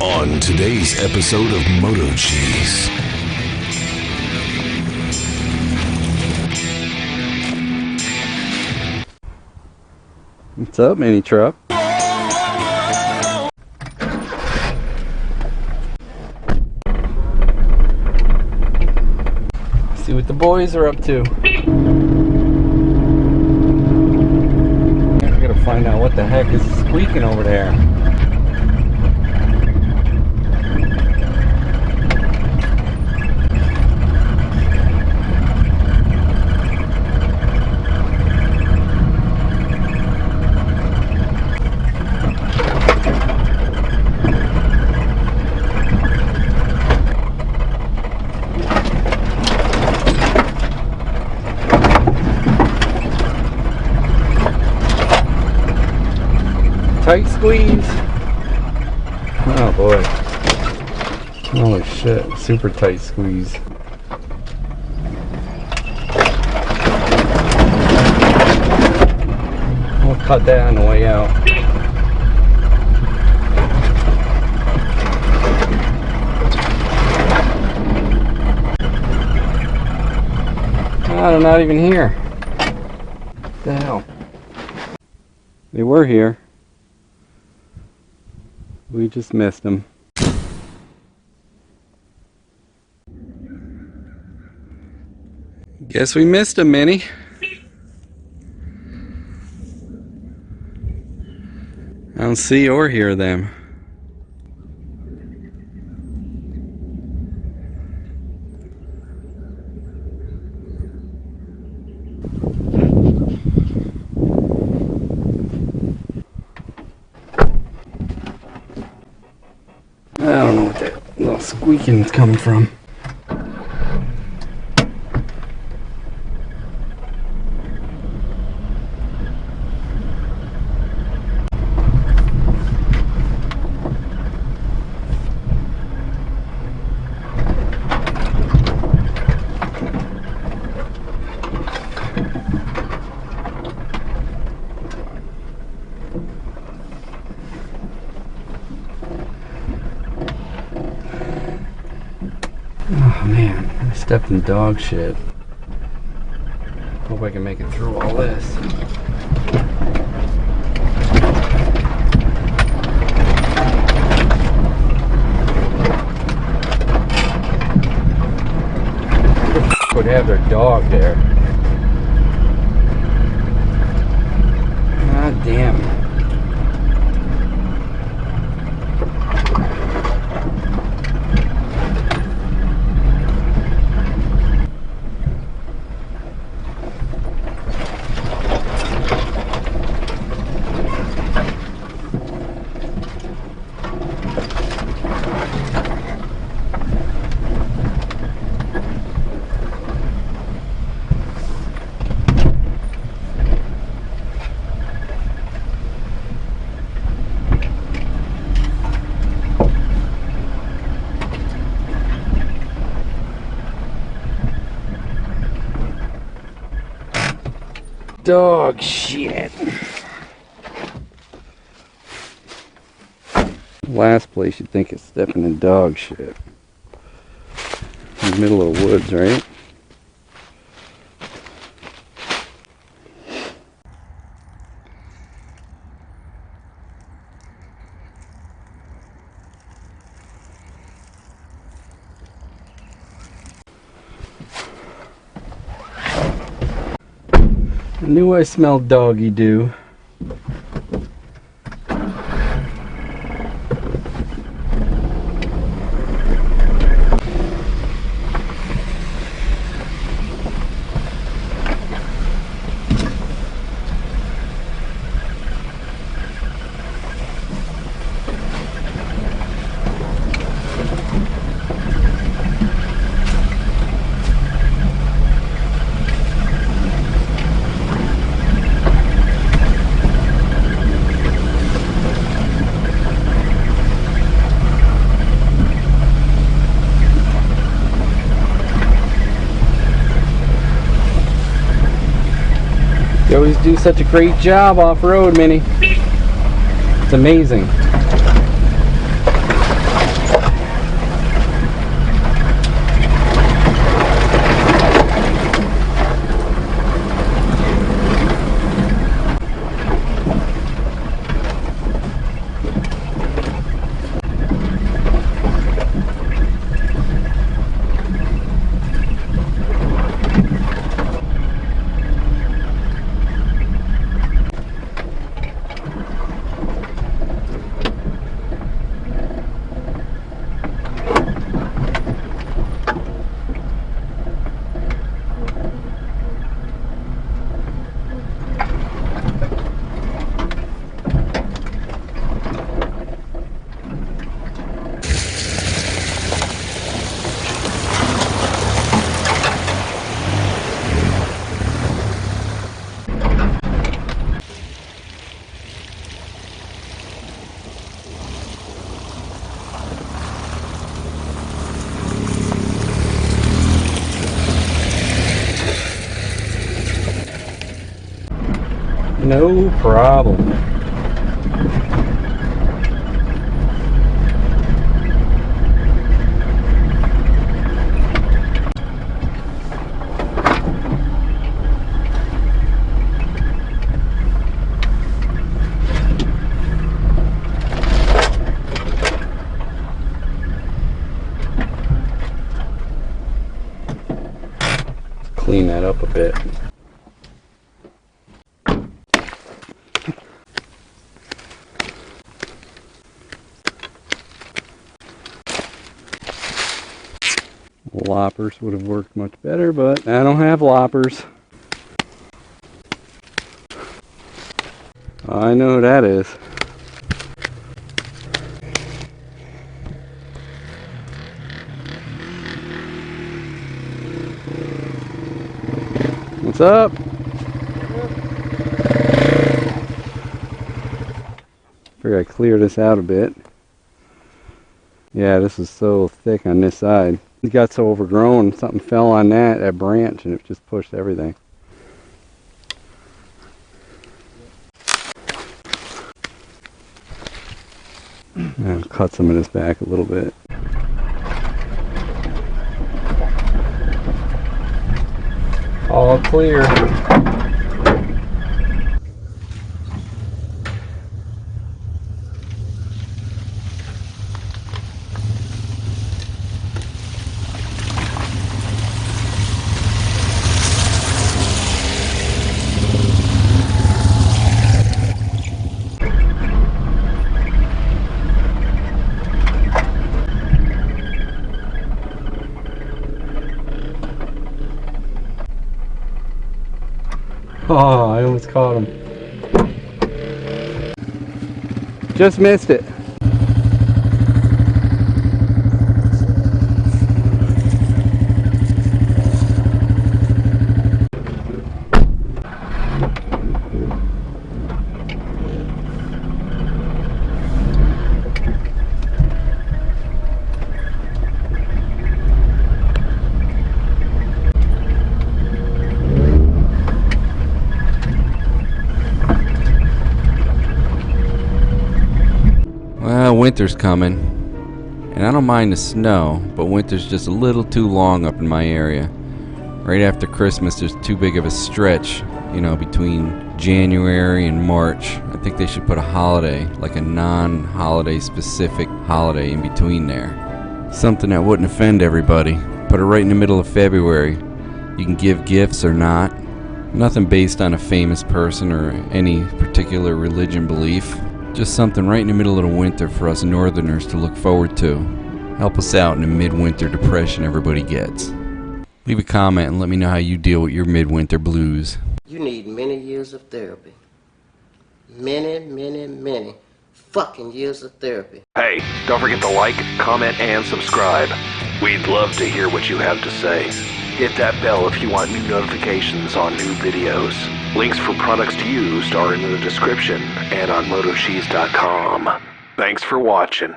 On today's episode of MotoCheez. What's up, Minitruck? See what the boys are up to. I gotta find out what the heck is squeaking over there. Tight squeeze. Oh boy. Holy shit. Super tight squeeze. We'll cut that on the way out. Oh, they're not even here. What the hell? They were here. We just missed them. Guess we missed them, Minnie. I don't see or hear them. I don't know what that little squeaking is coming from. Oh man, I stepped in dog shit. Hope I can make it through all this. Who the f would have their dog there? God damn. Dog shit. Last place you'd think is stepping in dog shit. In the middle of the woods, right? I knew I smelled doggy doo. You always do such a great job off-road, Minnie. It's amazing. No problem. Clean that up a bit. Loppers would have worked much better, but I don't have loppers. I know who that is. What's up? Figure I clear this out a bit. Yeah, this is so thick on this side. It got so overgrown, something fell on that branch, and it just pushed everything. I'll cut some of this back a little bit. All clear. Oh, I almost caught him. Just missed it. Well, winter's coming, and I don't mind the snow, but winter's just a little too long up in my area. Right after Christmas, there's too big of a stretch, you know, between January and March. I think they should put a holiday, like a non-holiday specific holiday in between there. Something that wouldn't offend everybody. Put it right in the middle of February. You can give gifts or not. Nothing based on a famous person or any particular religion belief. Just something right in the middle of the winter for us northerners to look forward to. Help us out in the midwinter depression everybody gets. Leave a comment and let me know how you deal with your midwinter blues. You need many years of therapy. Many fucking years of therapy. Hey, don't forget to like, comment, and subscribe. We'd love to hear what you have to say. Hit that bell if you want new notifications on new videos. Links for products used are in the description and on MotoCheez.com. Thanks for watching.